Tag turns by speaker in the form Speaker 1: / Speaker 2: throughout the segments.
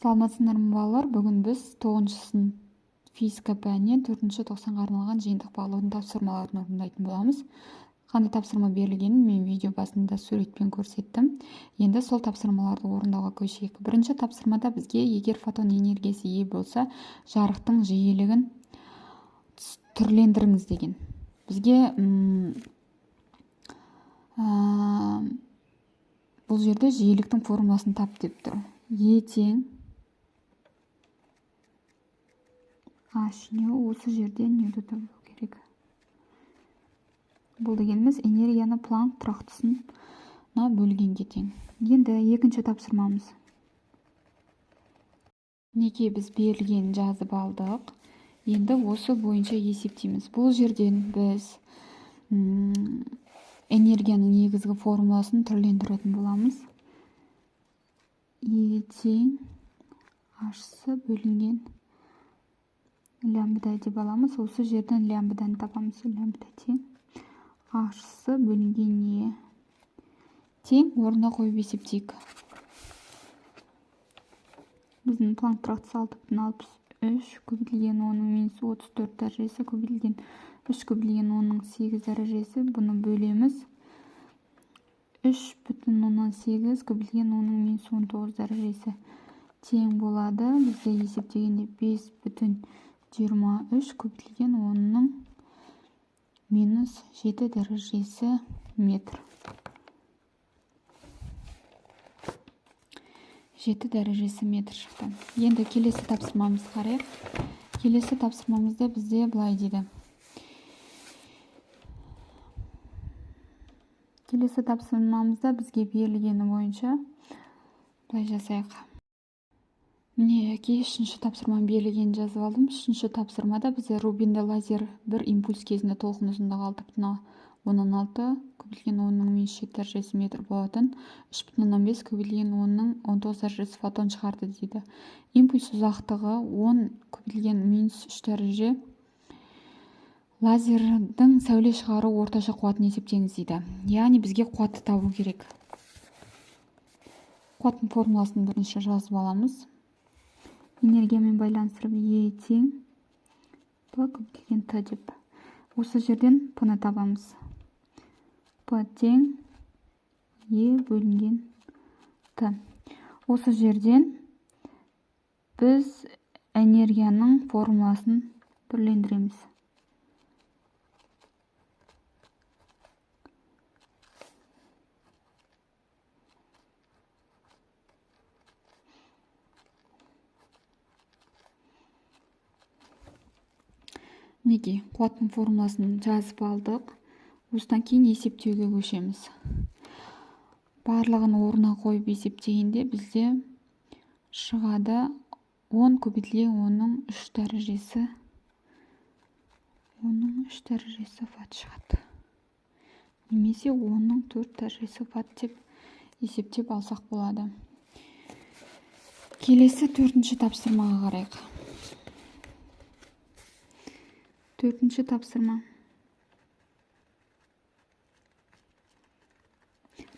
Speaker 1: Саламатсыздарбы балалар, бүгін біз 9-шы сынып физика пәнінен 4-ші тоқсанға арналған жиынтық бағалаудың тапсырмаларын орындайтын боламыз. Қандай тапсырма берілгенін мен видео басында суретпен көрсеттім. Енді сол тапсырмаларды орындауға көшейік. Бірінші тапсырмада бізге егер фотон энергиясы ие болса, жарықтың жиілігін түрлендіріңіз деген. Бізге бұл жерде жиіліктің формуласын тап деп тұр. Е тең H не осы жерде нені табу керек. Бұл дегеніміз энергияны Планк тұрақтысына бөлгенге тең. Енді екінші тапсырмамыз. Неге біз берілген жазып алдық. Енді осы бойынша есептейміз. Бұл жерден біз энергияның негізгі формуласын түрлендіретін боламыз. Е тең H бөлінген лямбда деп аламыз. Осы жерден лямбданы табамыз. Лямбда тең H бөлінген не тең орнына қойып есептейік. Біздің Планк тұрақтысы 6,63 көбейтілген 10-34 дәрежесі көбейтілген 3 көбейтілген 10-8 дәрежесі. Бұны бөлеміз. 3,8 көбейтілген 10-19 дәрежесі тең болады. Бізде есептегенде 5,23 көбейтілген 10-7 дәрежесі метр. 7 дәрежесі метр шықты. Енді келесі тапсырмамыз қарайық. Келесі тапсырмамызда бізде былай дейді. Келесі тапсырмамызда бізге берілгені бойынша былай жасайық. Міне, үшінші тапсырма берілгенін жазып алдым. Үшінші тапсырмада бізде рубинді лазер бір импульс кезінде толқын ұзындығы 6,16 көбейтілген 10-7 дәрежесі метр болатын 3,15 көбейтілген 10-19 дәрежесі фотон шығарды дейді. Импульс ұзақтығы 10 көбейтілген -3 дәреже. Лазердің сәуле шығару орташа қуатын есептеңіз дейді. Яғни бізге қуатты табу керек. Қуаттың формуласын бірінші жазып аламыз. Энергиямен байланыстырып Е тең П көбейтілген Т деп. Осы жерден П-ны табамыз. П тең Е бөлінген Т. Осы жерден біз энергияның формуласын бірлендіреміз. Неге? Қуаттың формуласын жазып алдық. Осыдан кейін есептеуге көшеміз. Барлығын орнына қойып есептегенде бізде шығады 10 көбейтілген 10-3 дәрежесі. 10-3 дәрежесі ватт шығады. Немесе 10-4 дәрежесі ватт деп есептеп алсақ болады. Келесі 4-ші тапсырмаға қарайық. 4-ші тапсырма.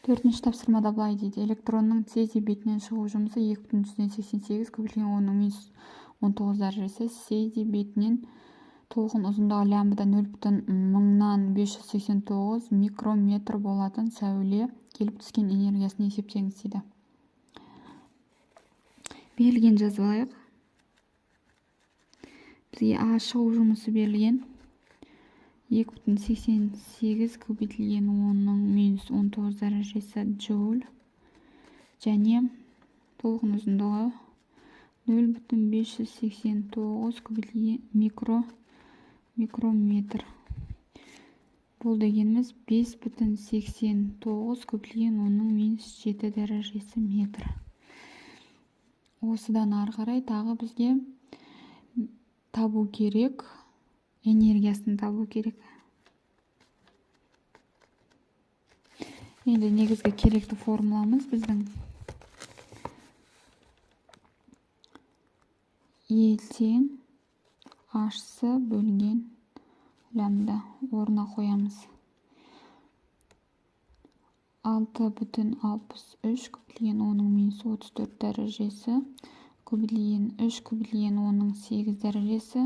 Speaker 1: 4-ші тапсырмада былай дейді. Электронның цезий бетінен шығу жұмысы 2,88 көбейтілген 10-19 дәрежесі. Цезий бетінен толқын ұзындығы лямбда 0,589 микрометр болатын сәуле келіп түскен энергиясын есептеңіз дейді. Берілген жазып алайық. Бізге А шығу жұмысы берілген 2,88 көбейтілген 10-19 дәрежесі джоуль және толқын ұзындығы 0,589 көбейтілген микрометр. Бұл дегеніміз 5,89 көбейтілген 10-7 дәрежесі метр. Осыдан ары қарай тағы бізге табу керек, энергиясын табу керек. Енді негізгі керекті формуламыз біздің Е тең H бөлінген лямбда орнына қоямыз. 6,63 көбейтілген 10-34 дәрежесі көбейтілген 3 көбейтілген 10-8 дәрежесі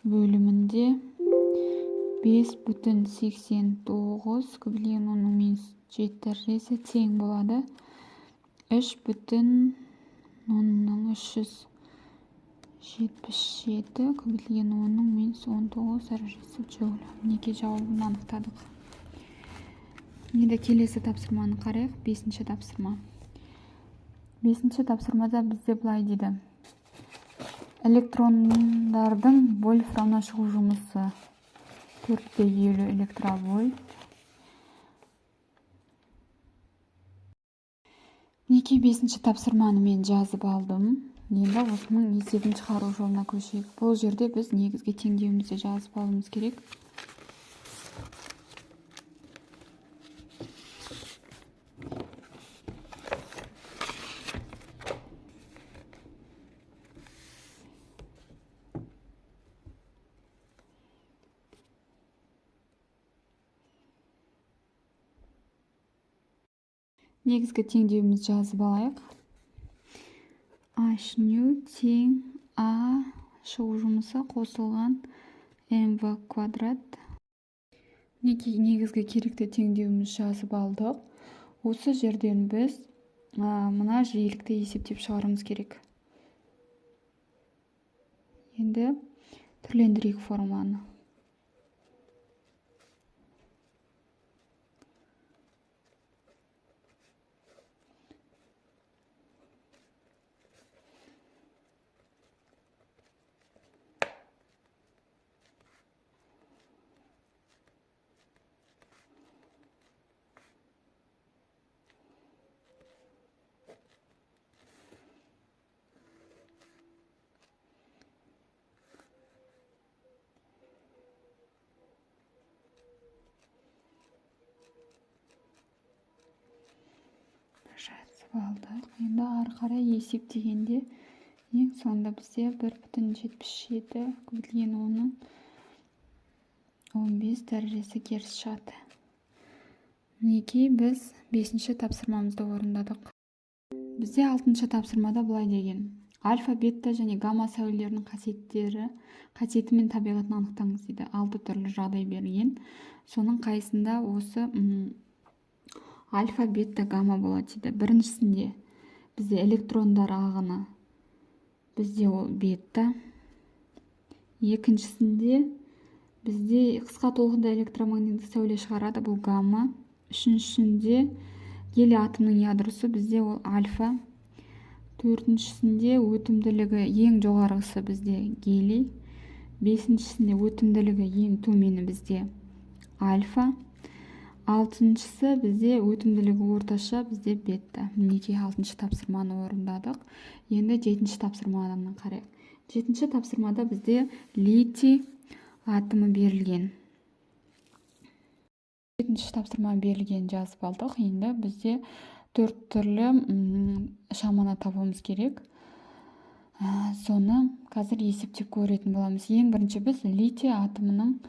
Speaker 1: бөлімінде 5,89 көбейтілген 10-7 дәрежесі тең болады 3,377 көбейтілген 10-19 дәрежесі джоуль. Мінекей жауабын анықтадық. Енді келесі тапсырманы қарайық. 5-ші тапсырма. 5-ші тапсырмада бізде былай дейді. Электрондардың вольфрамнан шығу жұмысы 4,50 электровольт. Мінекей 5-ші тапсырманы мен жазып алдым. Енді осының есебін шығару жолына көшейік. Бұл жерде біз негізгі теңдеуімізді жазып алуымыз керек. Негізгі теңдеуімізді жазып алайық. H ню тең А шығу жұмысы қосылған МВ квадрат. Негізгі керекті теңдеуімізді жазып алдық. Осы жерден біз мына жиілікті есептеп шығаруымыз керек. Енді түрлендірейік формуланы. Жазып алдық. Енді ары қарай есептегенде ең соңында бізде 1,77 көбейтілген 10-15 дәрежесі керіс шығады. Мінекей біз 5-ші тапсырмамызды орындадық. Бізде 6-ші тапсырмада былай деген. Альфа, бета және гамма сәулелерінің қасиеті мен табиғатын анықтаңыз дейді. 6 түрлі жағдай берілген. Соның қайсында осы альфа, бета, гамма болады дейді. Біріншісінде бізде электрондар ағыны, бізде ол бета. Екіншісінде бізде қысқа толқында электромагниттік сәуле шығарады, бұл гамма. Үшіншісінде гелий атомның ядросы, бізде ол альфа. Төртіншісінде өтімділігі ең жоғарғысы бізде гелий. Бесіншісінде өтімділігі ең төмені бізде альфа. Алтыншысы бізде өтімділігі орташа, бізде бета. Мінекей 6-ші тапсырманы орындадық. Енді 7-ші тапсырманы қарайық. 7-ші тапсырмада бізде литий атомы берілген. 7-ші тапсырма берілген жазып алдық. Енді бізде 4 түрлі шаманы табуымыз керек. Соны қазір есептеп көретін боламыз. Ең бірінші біз литий атомының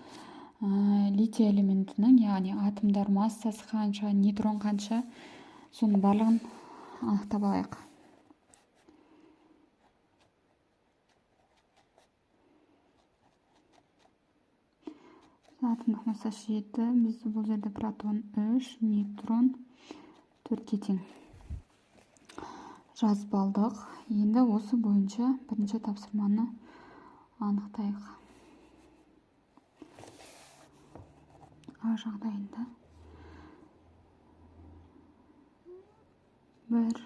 Speaker 1: литий элементінің, яғни атомдар массасы қанша, нейтрон қанша, соның барлығын анықтап алайық. Атомдық массасы 7, бізде бұл жерде протон 3, нейтрон 4-ке тең. Жазып алдық. Енді осы бойынша бірінші тапсырманы анықтайық. А жағдайында 1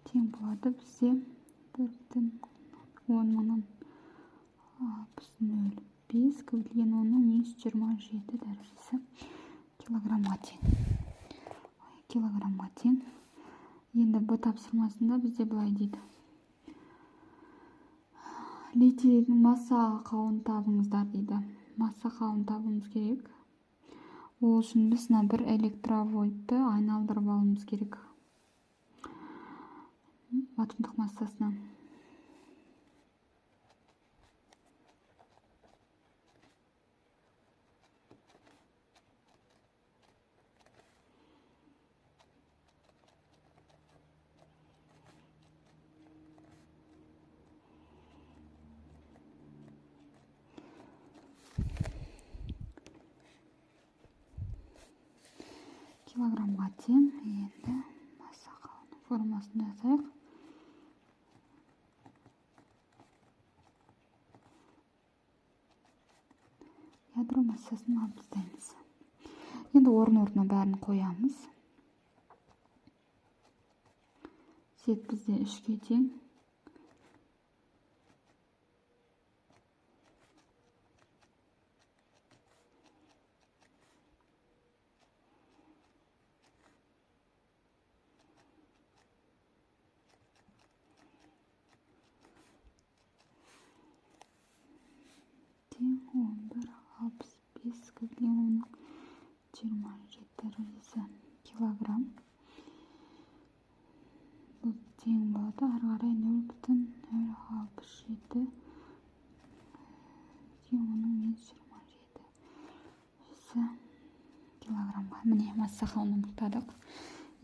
Speaker 1: тең болады. Бізде 1,10-60,05 көбейтілген 10-27 дәрежесі килограммға тең. Енді Б тапсырмасында бізде былай дейді. Литийдің масса қауын табыңыздар дейді. Масса қауын табуымыз керек. Ол үшін біз 1 электровольтты айналдырып алуымыз керек атомдық массасына. килограммға тең. Енді масса қалының формасын жасайық. Ядро массасын алып тастаймыз. Енді орын-орнына бәрін қоямыз. Сет бізде 3-ке тең. Тең 11,65 көбілген оның 27 дәрежесі килограмм. Бұл тең болады. Ары қарай 0,067 көбілген оның -27 дәрежесі килограммға. Міне масса қалын анықтадық.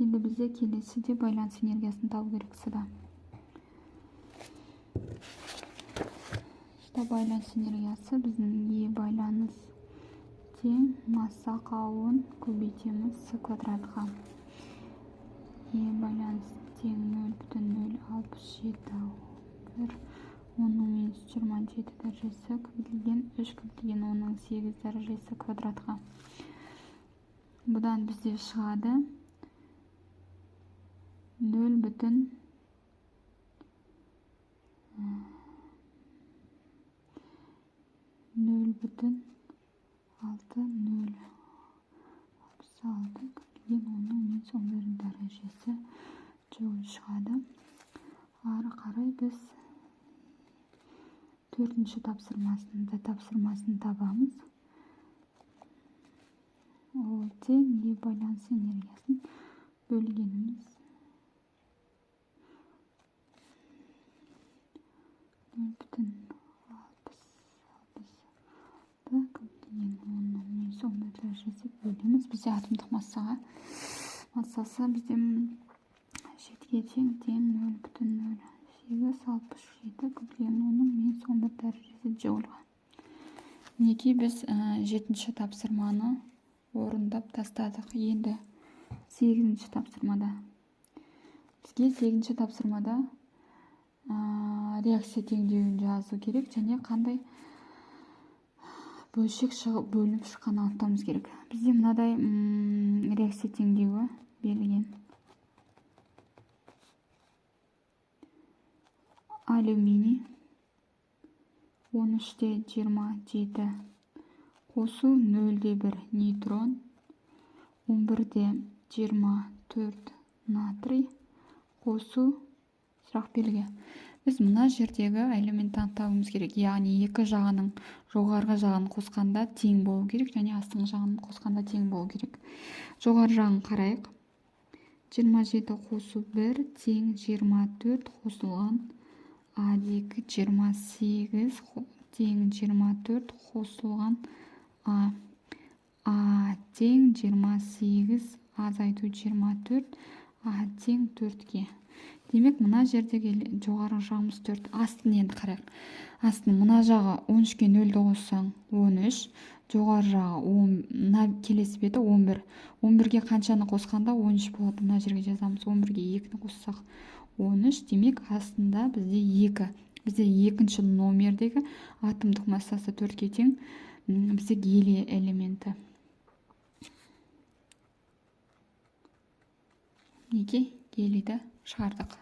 Speaker 1: Енді бізде келесіде байланыс энергиясын табу керек сюда. Байланыс энергиясы біздің Е байланыс тең масса қалын көбейтеміз С квадратқа. Е байланыс тең 0,067 оның -27 дәрежесі көбейтілген 3 көбейтілген оның 8 дәрежесі квадратқа. Бұдан бізде шығады 0,0 0,6066 көбейтілген оның -11 дәрежесі джоуль шығады. Ары қарай біз 4-ші тапсырмасын табамыз. Ол тең Е байланыс энергиясын бөлгеніміз 0,6066 көбейтілген оның -11 дәрежесі бөлеміз. Бізде атомдық массасы бізде 7-ге тең 0,0867 көбейтілген оның -11 дәрежесі джоульға. Мінекей біз 7-ші тапсырманы орындап тастадық. Енді 8-ші тапсырмада. Бізге 8-ші тапсырмада реакция теңдеуін жазу керек және қандай бөлшек бөлініп шыққанын анықтауымыз керек. Бізде мынадай реакция теңдеуі берілген. Алюминий 13,27 қосу 0,1 нейтрон, 11,24 натрий қосу сұрақ белгі. Біз мына жердегі элементті анықтауымыз керек. Яғни екі жағының жоғарғы жағын қосқанда тең болу керек және астыңғы жағын қосқанда тең болу керек. Жоғары жағын қарайық. 27 қосу 1 тең 24 қосылған А2 28 тең 24 қосылған А тең 28 азайту 24 А тең 4-ке. Демек, мына жердегі жоғары жағымыз 4. Астын енді қарайық. Астын мына жағы 13-ке 0-ді қоссаң 13, жоғары жағы келесі беті 11. 11-ге қаншаны қосқанда 13 болады. Мына жерге жазамыз. 11-ге 2-ні қоссақ 13. Демек, астында бізде 2. Бізде екінші номердегі атомдық массасы 4-ке тең. Бізде гелий элементі. Неге гелийді шығардық.